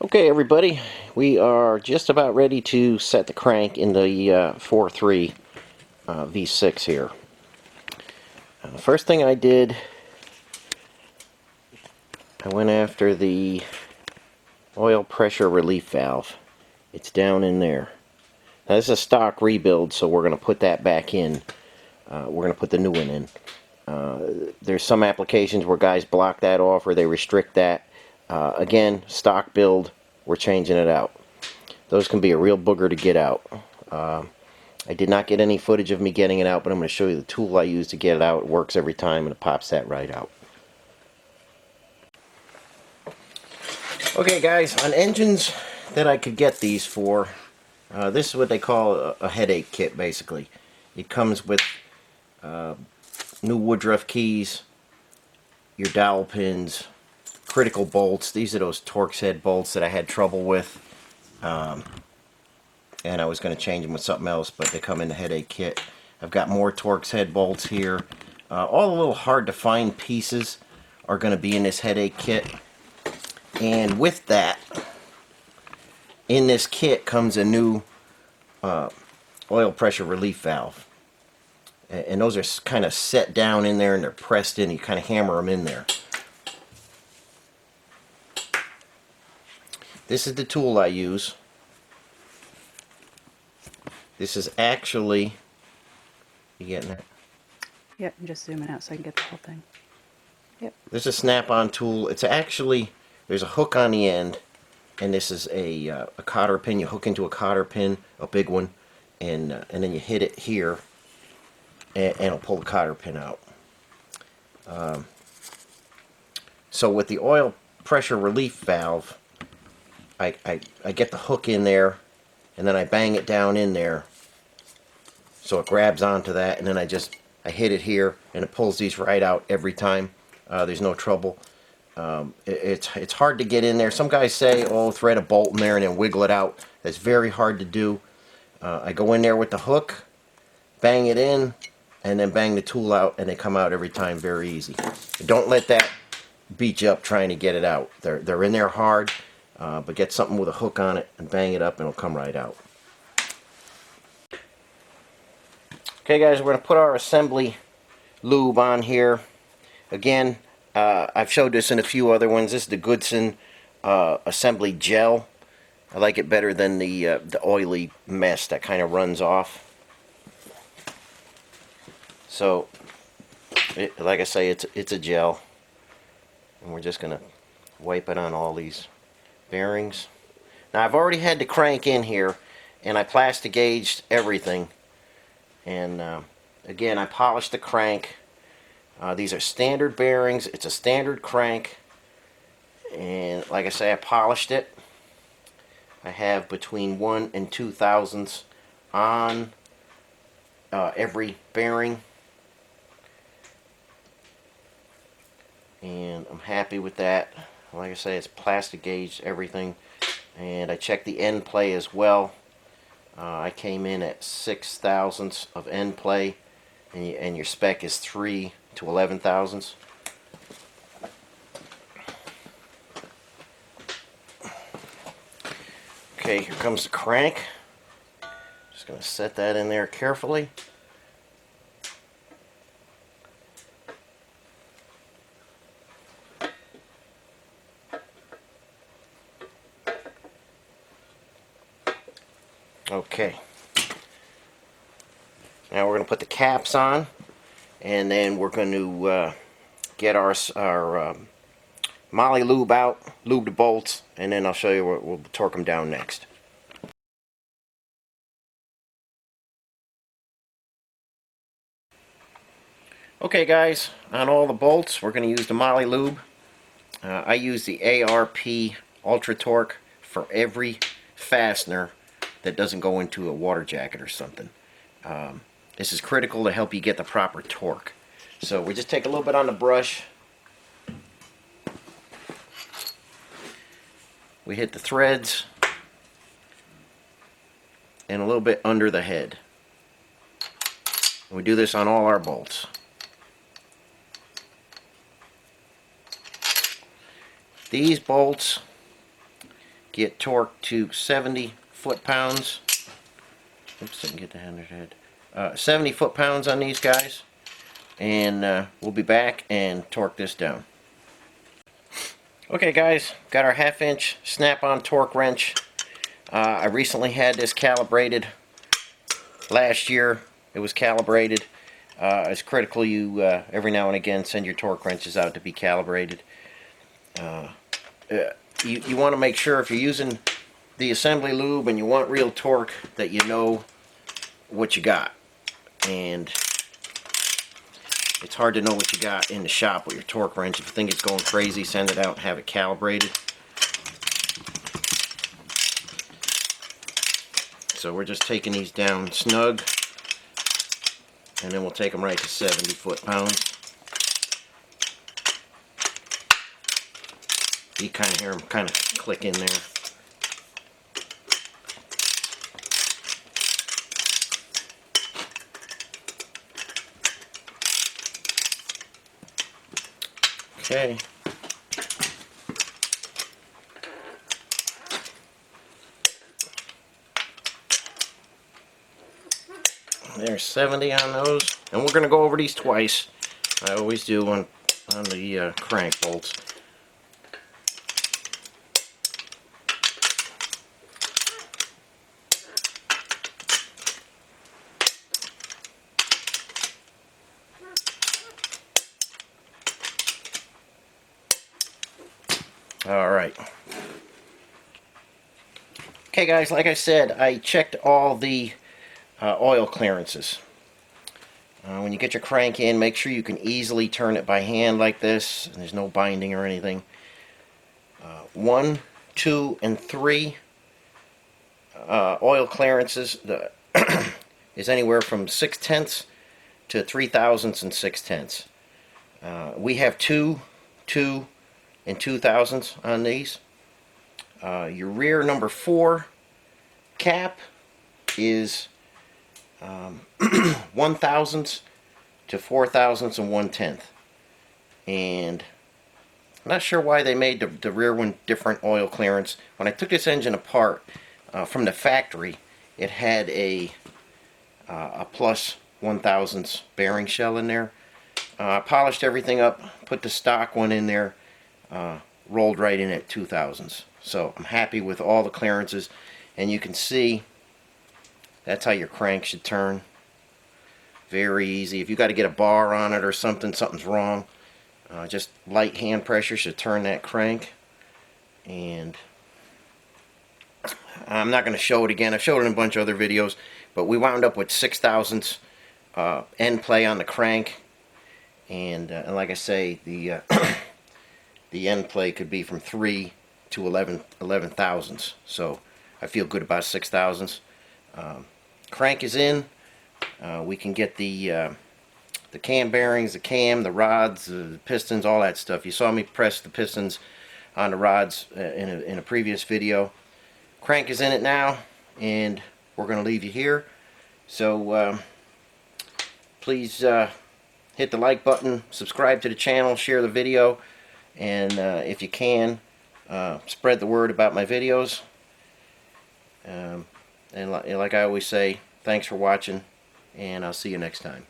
Okay, everybody, we are just about ready to set the crank in the 4.3 V6 here. The first thing I did, I went after the oil pressure relief valve. It's down in there. Now, this is a stock rebuild, so we're going to put that back in. We're going to put the new one in. There's some applications where guys block that off or they restrict that. Again, stock build, we're changing it out. Those can be a real booger to get out. I did not get any footage of me getting it out, but I'm going to show you the tool I use to get it out. It works every time and it pops that right out. Okay guys, on engines that I could get these for, this is what they call a headache kit basically. It comes with new Woodruff keys, your dowel pins, critical bolts. These are those Torx head bolts that I had trouble with. And I was going to change them with something else, but they come in the headache kit. I've got more Torx head bolts here. All the little hard to find pieces are going to be in this headache kit. And with that, in this kit comes a new oil pressure relief valve. And those are kind of set down in there and they're pressed in. You kind of hammer them in there. This is the tool I use. This is actually, you getting that? Yep, I'm just zooming out so I can get the whole thing. Yep. This is a snap-on tool. It's actually, there's a hook on the end, and this is a cotter pin. You hook into a cotter pin, a big one, and then you hit it here, and it'll pull the cotter pin out. So with the oil pressure relief valve, I get the hook in there, and then I bang it down in there, so it grabs onto that, and then I hit it here, and it pulls these right out every time. There's no trouble. It's hard to get in there. Some guys say, oh, thread a bolt in there and then wiggle it out. That's very hard to do. I go in there with the hook, bang it in, and then bang the tool out, and they come out every time very easy. Don't let that beat you up trying to get it out. They're in there hard, but get something with a hook on it and bang it up and it'll come right out. Okay guys, we're going to put our assembly lube on here. Again, I've showed this in a few other ones. This is the Goodson assembly gel. I like it better than the oily mess that kind of runs off. So, like I say, it's a gel. And we're just going to wipe it on all these bearings. Now, I've already had the crank in here, and I plastic gauged everything. And again, I polished the crank. These are standard bearings. It's a standard crank. And like I say, I polished it. I have between 1 and 2 thousandths on every bearing. And I'm happy with that. Like I say, it's plastic gauged everything. And I checked the end play as well. I came in at 6 thousandths of end play. And your spec is 3 to 11 thousandths. Okay, here comes the crank. Just going to set that in there carefully. Okay. Now we're going to put the caps on, and then we're going to get our moly lube out, lube the bolts, and then I'll show you what we'll torque them down next. Okay guys, on all the bolts we're going to use the moly lube. I use the ARP Ultra Torque for every fastener that doesn't go into a water jacket or something. This is critical to help you get the proper torque. So we just take a little bit on the brush. We hit the threads and a little bit under the head. And we do this on all our bolts. These bolts get torque to 70 foot-pounds. Oops, didn't get the 100 head. 70 foot-pounds on these guys. And we'll be back and torque this down. Okay guys, got our 1/2-inch snap-on torque wrench. I recently had this calibrated. Last year it was calibrated. It's critical you every now and again send your torque wrenches out to be calibrated. You want to make sure if you're using the assembly lube and you want real torque that you know what you got. And it's hard to know what you got in the shop with your torque wrench. If you think it's going crazy, send it out and have it calibrated. So we're just taking these down snug, and then we'll take them right to 70 foot-pounds. You kind of hear them kind of click in there. Okay. There's 70 on those, and we're going to go over these twice. I always do on the crank bolts. Alright. Okay guys, like I said, I checked all the oil clearances. When you get your crank in, make sure you can easily turn it by hand like this, and there's no binding or anything. 1, 2, and 3 oil clearances is anywhere from 6/10 to 3/1000 and 6/10. We have 2, 2, and 2/1000 on these. Your rear number 4 cap is 1/1000 to 4/1000 and 1/10. And I'm not sure why they made the rear one different oil clearance. When I took this engine apart from the factory, it had a plus 1/1000 bearing shell in there. I polished everything up, put the stock one in there, rolled right in at 2/1000. So I'm happy with all the clearances, and you can see that's how your crank should turn. Very easy. If you got to get a bar on it or something's wrong, just light hand pressure should turn that crank. And I'm not going to show it again. I've showed it in a bunch of other videos, but we wound up with 6/1000 end play on the crank. And like I say, the the end play could be from 3 to 11/11,000. So I feel good about 6/1000. Crank is in. We can get the cam bearings, the cam, the rods, the pistons, all that stuff. You saw me press the pistons on the rods in a previous video. Crank is in it now, and we're going to leave you here. So please hit the like button, subscribe to the channel, share the video, and if you can, spread the word about my videos. And like I always say, thanks for watching, and I'll see you next time.